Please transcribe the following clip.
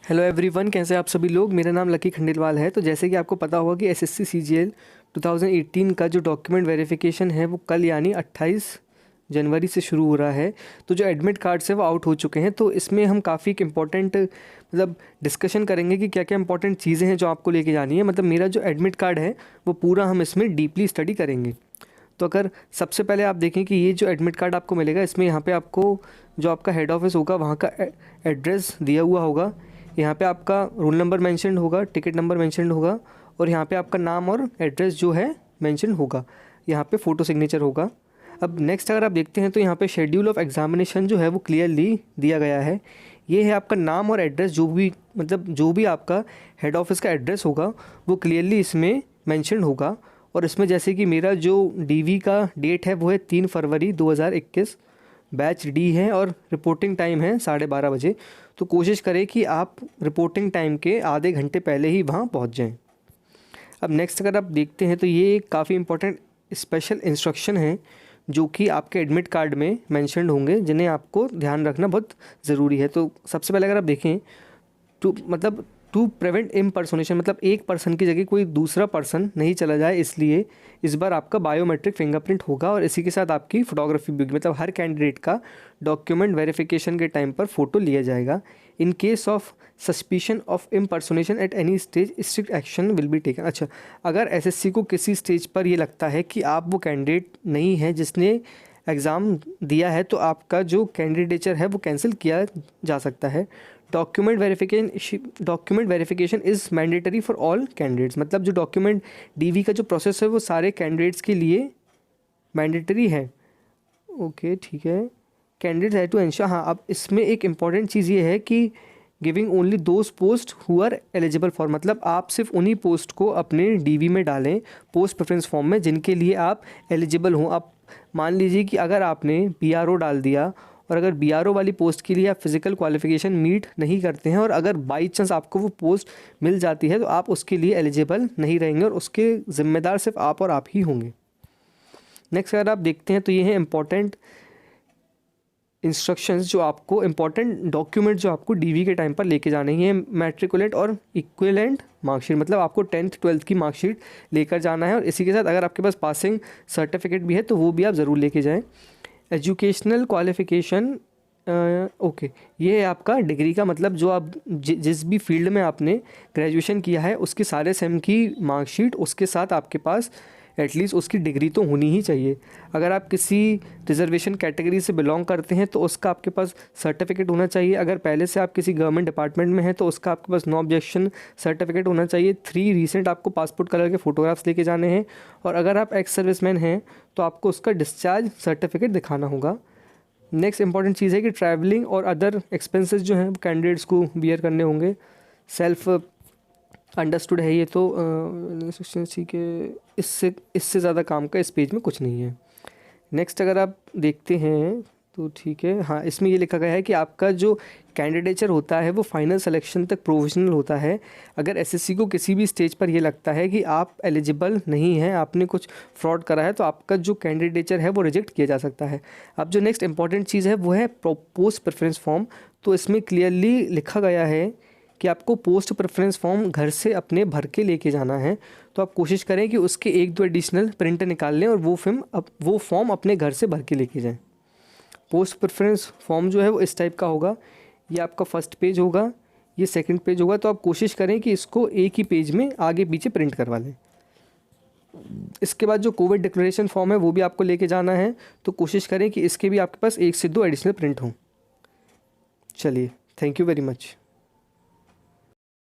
Hello everyone, कैसे आप सभी लोग। मेरा नाम लकी खंडेलवाल है। तो जैसे कि आपको पता होगा कि एसएससी सीजीएल 2018 का जो डॉक्यूमेंट वेरिफिकेशन है वो कल यानी 28 जनवरी से शुरू हो रहा है। तो जो एडमिट कार्ड्स है वो आउट हो चुके हैं। तो इसमें हम काफ़ी एक इम्पॉर्टेंट डिस्कशन करेंगे कि क्या क्या इंपॉर्टेंट चीज़ें हैं जो आपको लेके जानी है। मेरा जो एडमिट कार्ड है वो पूरा हम इसमें डीपली स्टडी करेंगे। तो अगर सबसे पहले आप देखें कि ये जो एडमिट कार्ड आपको मिलेगा, इसमें यहाँ पे आपको जो आपका हेड ऑफिस होगा वहाँ का एड्रेस दिया हुआ होगा। यहाँ पे आपका रोल नंबर मेंशन होगा, टिकट नंबर मेंशन होगा और यहाँ पे आपका नाम और एड्रेस जो है मेंशन होगा। यहाँ पे फ़ोटो सिग्नेचर होगा। अब नेक्स्ट अगर आप देखते हैं तो यहाँ पे शेड्यूल ऑफ एग्जामिनेशन जो है वो क्लियरली दिया गया है। ये है आपका नाम और एड्रेस, जो भी आपका हेड ऑफिस का एड्रेस होगा वो क्लियरली इसमें मैंशन होगा। और इसमें जैसे कि मेरा जो डीवी का डेट है वो है 3 फरवरी 2021, बैच डी है और रिपोर्टिंग टाइम है 12:30 बजे। तो कोशिश करें कि आप रिपोर्टिंग टाइम के आधे घंटे पहले ही वहाँ पहुँच जाएं। अब नेक्स्ट अगर आप देखते हैं तो ये काफ़ी इंपॉर्टेंट स्पेशल इंस्ट्रक्शन है जो कि आपके एडमिट कार्ड में मेंशन्ड होंगे, जिन्हें आपको ध्यान रखना बहुत ज़रूरी है। तो सबसे पहले अगर आप देखें टू प्रिवेंट इम्पर्सोनेशन, एक पर्सन की जगह कोई दूसरा पर्सन नहीं चला जाए, इसलिए इस बार आपका बायोमेट्रिक फिंगरप्रिंट होगा और इसी के साथ आपकी फ़ोटोग्राफी भी होगी। हर कैंडिडेट का डॉक्यूमेंट वेरिफिकेशन के टाइम पर फ़ोटो लिया जाएगा। In case of suspicion of impersonation at any stage strict action will be taken. अच्छा, अगर एसएससी को किसी स्टेज पर ये लगता है कि आप वो कैंडिडेट नहीं है जिसने एग्ज़ाम दिया है, तो आपका जो कैंडिडेचर है वो कैंसिल किया जा सकता है। Document verification is mandatory for all candidates. जो डॉक्यूमेंट डीवी का जो प्रोसेस है वो सारे कैंडिडेट्स के लिए मैंडेटरी है। ओके, ठीक है। कैंडिडेट्स है टू एंश्योर, हाँ, अब इसमें एक इम्पॉर्टेंट चीज़ ये है कि giving only those post who are eligible for, आप सिर्फ उन्हीं पोस्ट को अपने डीवी में डालें पोस्ट प्रेफरेंस फॉर्म में जिनके लिए आप एलिजिबल हों। आप मान लीजिए कि अगर आपने बीआरओ डाल दिया और अगर बीआरओ वाली पोस्ट के लिए आप फिज़िकल क्वालिफिकेशन मीट नहीं करते हैं और अगर बाई चांस आपको वो पोस्ट मिल जाती है तो आप उसके लिए एलिजिबल नहीं रहेंगे और उसके ज़िम्मेदार सिर्फ आप और आप ही होंगे। नेक्स्ट अगर आप देखते हैं तो ये है इम्पॉर्टेंट इंस्ट्रक्शंस जो आपको इम्पॉर्टेंट डॉक्यूमेंट जो आपको डीवी के टाइम पर लेके जाने हैं। मैट्रिकुलेट और इक्विवेलेंट मार्कशीट, आपको 10th 12th की मार्कशीट लेकर जाना है और इसी के साथ अगर आपके पास पासिंग सर्टिफिकेट भी है तो वो भी आप ज़रूर लेके जाएं। एजुकेशनल क्वालिफ़िकेशन, ओके, ये है आपका डिग्री का जो आप जिस भी फील्ड में आपने ग्रेजुएशन किया है उसके सारे सेम की मार्कशीट, उसके साथ आपके पास एटलीस्ट उसकी डिग्री तो होनी ही चाहिए। अगर आप किसी रिजर्वेशन कैटेगरी से बिलोंग करते हैं तो उसका आपके पास सर्टिफिकेट होना चाहिए। अगर पहले से आप किसी गवर्नमेंट डिपार्टमेंट में हैं तो उसका आपके पास नो ऑब्जेक्शन सर्टिफिकेट होना चाहिए। 3 रीसेंट आपको पासपोर्ट कलर के फ़ोटोग्राफ्स लेके जाने हैं और अगर आप एक्स सर्विसमैन हैं तो आपको उसका डिस्चार्ज सर्टिफिकेट दिखाना होगा। नेक्स्ट इंपॉर्टेंट चीज़ है कि ट्रैवलिंग और अदर एक्सपेंसेस जो हैं कैंडिडेट्स को बियर करने होंगे। सेल्फ अंडरस्टूड है ये, तो ठीक है। इससे ज़्यादा काम का इस पेज में कुछ नहीं है। नेक्स्ट अगर आप देखते हैं तो ठीक है, हाँ, इसमें ये लिखा गया है कि आपका जो कैंडिडेचर होता है वो फाइनल सिलेक्शन तक प्रोविजनल होता है। अगर एसएससी को किसी भी स्टेज पर ये लगता है कि आप एलिजिबल नहीं हैं, आपने कुछ फ्रॉड करा है, तो आपका जो कैंडिडेचर है वो रिजेक्ट किया जा सकता है। अब जो नेक्स्ट इंपॉर्टेंट चीज़ है वो है पोस्ट प्रेफरेंस फॉर्म। तो इसमें क्लियरली लिखा गया है कि आपको पोस्ट प्रेफरेंस फॉर्म घर से अपने भर के लेके जाना है। तो आप कोशिश करें कि उसके 1-2 एडिशनल प्रिंट निकाल लें और वो फॉर्म अपने घर से भर के लेके जाएं। पोस्ट प्रेफरेंस फॉर्म जो है वो इस टाइप का होगा। ये आपका फर्स्ट पेज होगा, ये सेकंड पेज होगा। तो आप कोशिश करें कि इसको एक ही पेज में आगे पीछे प्रिंट करवा लें। इसके बाद जो कोविड डिक्लेरेशन फॉर्म है वो भी आपको लेके जाना है। तो कोशिश करें कि इसके भी आपके पास 1 से 2 एडिशनल प्रिंट हों। चलिए, थैंक यू वेरी मच।